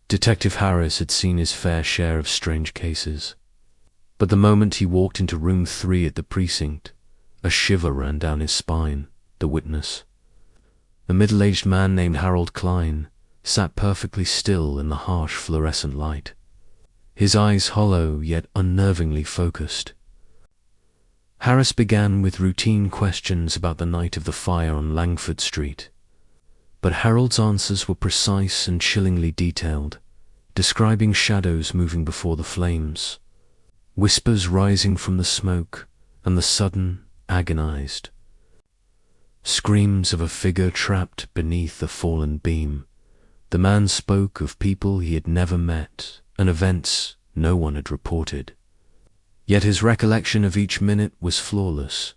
Detective Harris had seen his fair share of strange cases. But the moment he walked into room 3 at the precinct, a shiver ran down his spine. The witness, a middle-aged man named Harold Klein, sat perfectly still in the harsh fluorescent light, his eyes hollow yet unnervingly focused. Harris began with routine questions about the night of the fire on Langford Street, but Harold's answers were precise and chillingly detailed, describing shadows moving before the flames, whispers rising from the smoke, and the sudden, agonized screams of a figure trapped beneath a fallen beam. The man spoke of people he had never met and events no one had reported. Yet his recollection of each minute was flawless,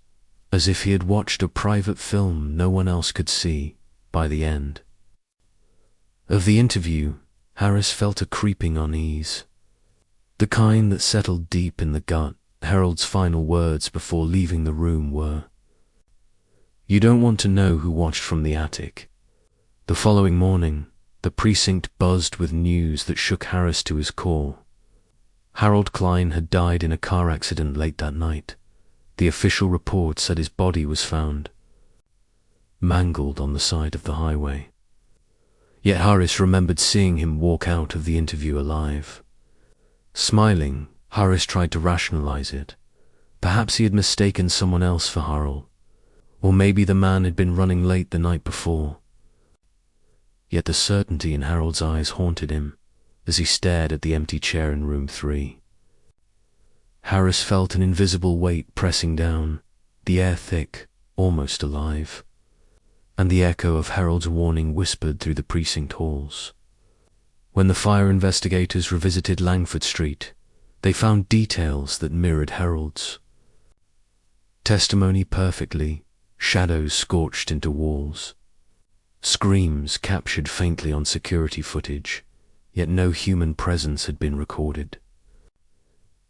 as if he had watched a private film no one else could see by the end of the interview. Harris felt a creeping unease, the kind that settled deep in the gut. Harold's final words before leaving the room were, "You don't want to know who watched from the attic." The following morning, the precinct buzzed with news that shook Harris to his core. Harold Klein had died in a car accident late that night. The official report said his body was found mangled on the side of the highway. Yet Harris remembered seeing him walk out of the interview alive. Smiling, Harris tried to rationalize it. Perhaps he had mistaken someone else for Harold, or maybe the man had been running late the night before. Yet the certainty in Harold's eyes haunted him as he stared at the empty chair in room 3. Harris felt an invisible weight pressing down, the air thick, almost alive, and the echo of Harold's warning whispered through the precinct halls. When the fire investigators revisited Langford Street, they found details that mirrored Harold's. Testimony perfectly, shadows scorched into walls, screams captured faintly on security footage, yet no human presence had been recorded.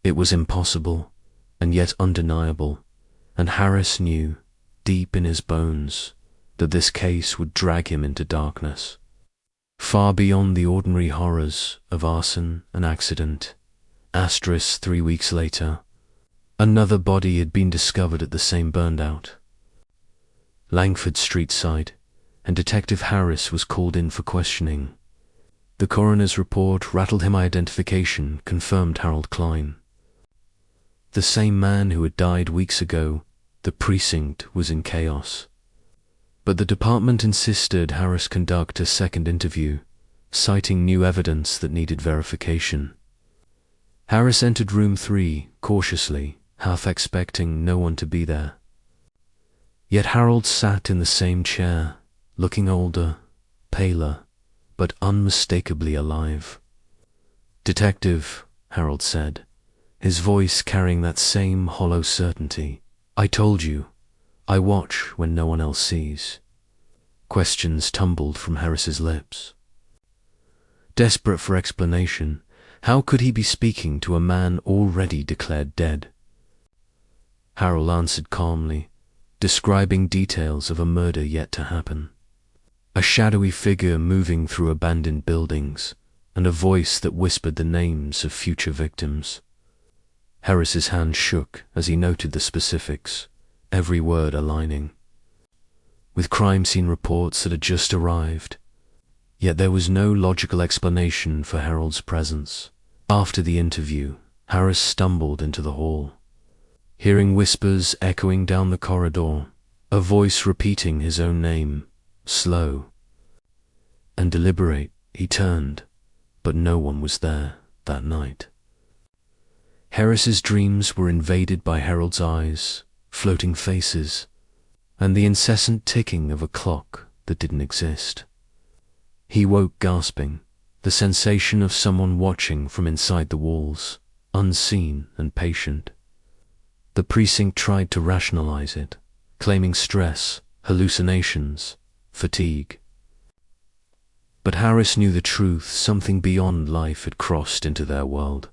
It was impossible, and yet undeniable, and Harris knew, deep in his bones, that this case would drag him into darkness, far beyond the ordinary horrors of arson and accident. 3 weeks later, another body had been discovered at the same burned-out Langford Street site, and Detective Harris was called in for questioning. The coroner's report rattled him. Identification confirmed Harold Klein, the same man who had died weeks ago. The precinct was in chaos, but the department insisted Harris conduct a second interview, citing new evidence that needed verification. Harris entered room 3 cautiously, half expecting no one to be there. Yet Harold sat in the same chair, looking older, paler, but unmistakably alive. "Detective," Harold said, his voice carrying that same hollow certainty, "I told you, I watch when no one else sees." Questions tumbled from Harris's lips. Desperate for explanation, how could he be speaking to a man already declared dead? Harold answered calmly, describing details of a murder yet to happen. A shadowy figure moving through abandoned buildings, and a voice that whispered the names of future victims. Harris's hand shook as he noted the specifics, every word aligning with crime scene reports that had just arrived. Yet there was no logical explanation for Harold's presence. After the interview, Harris stumbled into the hall, hearing whispers echoing down the corridor, a voice repeating his own name, slow and deliberate. He turned, but no one was there that night. Harris's dreams were invaded by Harold's eyes, floating faces, and the incessant ticking of a clock that didn't exist. He woke gasping, the sensation of someone watching from inside the walls, unseen and patient. The precinct tried to rationalize it, claiming stress, hallucinations, fatigue. But Harris knew the truth. Something beyond life had crossed into their world,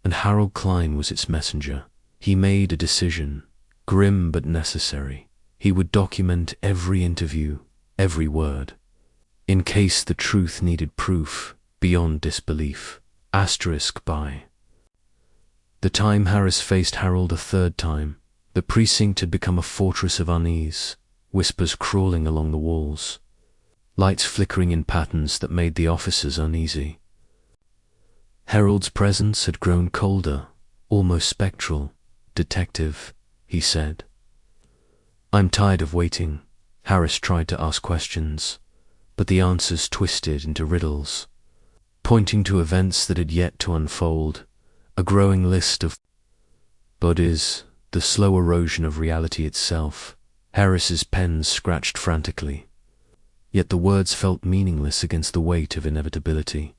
and Harold Klein was its messenger. He made a decision, grim but necessary. He would document every interview, every word, in case the truth needed proof, beyond disbelief. Asterisk by. The time Harris faced Harold a third time, the precinct had become a fortress of unease, whispers crawling along the walls, lights flickering in patterns that made the officers uneasy. Harold's presence had grown colder, almost spectral. "Detective," he said. "I'm tired of waiting." Harris tried to ask questions, but the answers twisted into riddles, pointing to events that had yet to unfold, a growing list of bodies, the slow erosion of reality itself. Harris's pen scratched frantically, yet the words felt meaningless against the weight of inevitability.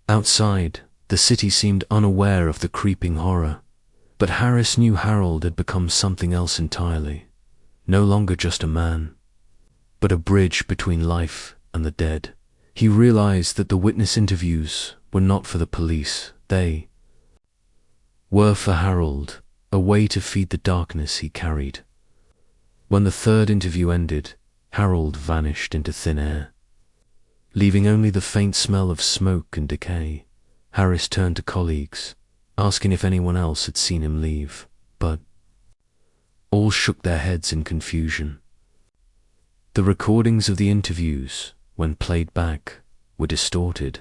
Outside, the city seemed unaware of the creeping horror, but Harris knew Harold had become something else entirely, no longer just a man, but a bridge between life and the dead. He realized that the witness interviews were not for the police, they were for Harold, a way to feed the darkness he carried. When the third interview ended, Harold vanished into thin air, leaving only the faint smell of smoke and decay. Harris turned to colleagues, asking if anyone else had seen him leave, but all shook their heads in confusion. The recordings of the interviews, when played back, were distorted.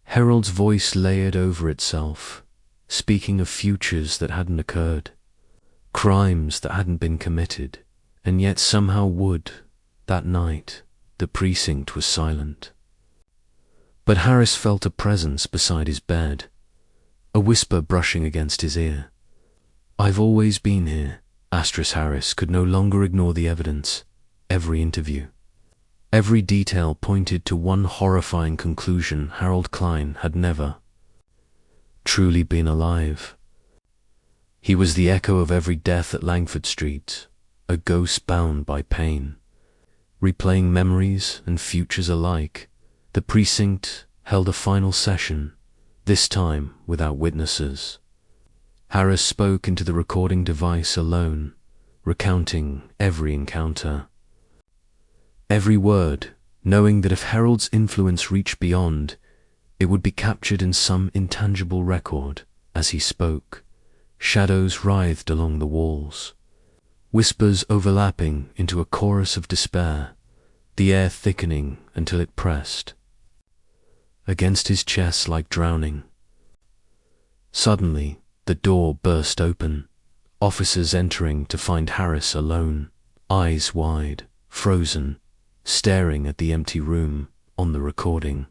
Harold's voice layered over itself, speaking of futures that hadn't occurred, crimes that hadn't been committed, and yet somehow would. That night, the precinct was silent. But Harris felt a presence beside his bed, a whisper brushing against his ear. "I've always been here." Harris could no longer ignore the evidence. Every interview, every detail pointed to one horrifying conclusion: Harold Klein had never truly been alive. He was the echo of every death at Langford Street, a ghost bound by pain, replaying memories and futures alike. The precinct held a final session, this time without witnesses. Harris spoke into the recording device alone, recounting every encounter, every word, knowing that if Harold's influence reached beyond, it would be captured in some intangible record. As he spoke, shadows writhed along the walls, whispers overlapping into a chorus of despair, the air thickening until it pressed against his chest like drowning. Suddenly, the door burst open, officers entering to find Harris alone, eyes wide, frozen, staring at the empty room on the recording.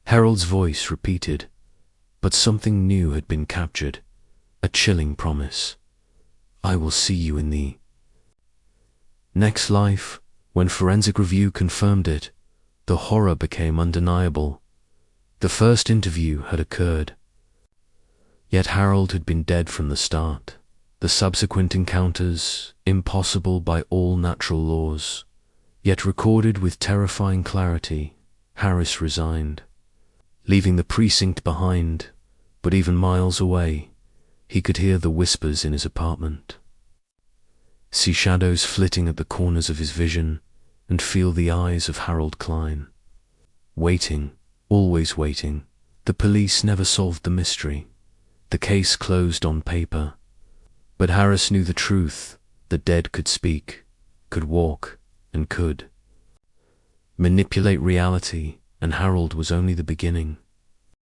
Harold's voice repeated, but something new had been captured, a chilling promise. "I will see you in the next life." When forensic review confirmed it, the horror became undeniable. The first interview had occurred, yet Harold had been dead from the start. The subsequent encounters, impossible by all natural laws, yet recorded with terrifying clarity. Harris resigned, leaving the precinct behind, but even miles away, he could hear the whispers in his apartment, see shadows flitting at the corners of his vision, and feel the eyes of Harold Klein. Waiting, always waiting. The police never solved the mystery. The case closed on paper. But Harris knew the truth. The dead could speak, could walk, and could manipulate reality, and Harold was only the beginning.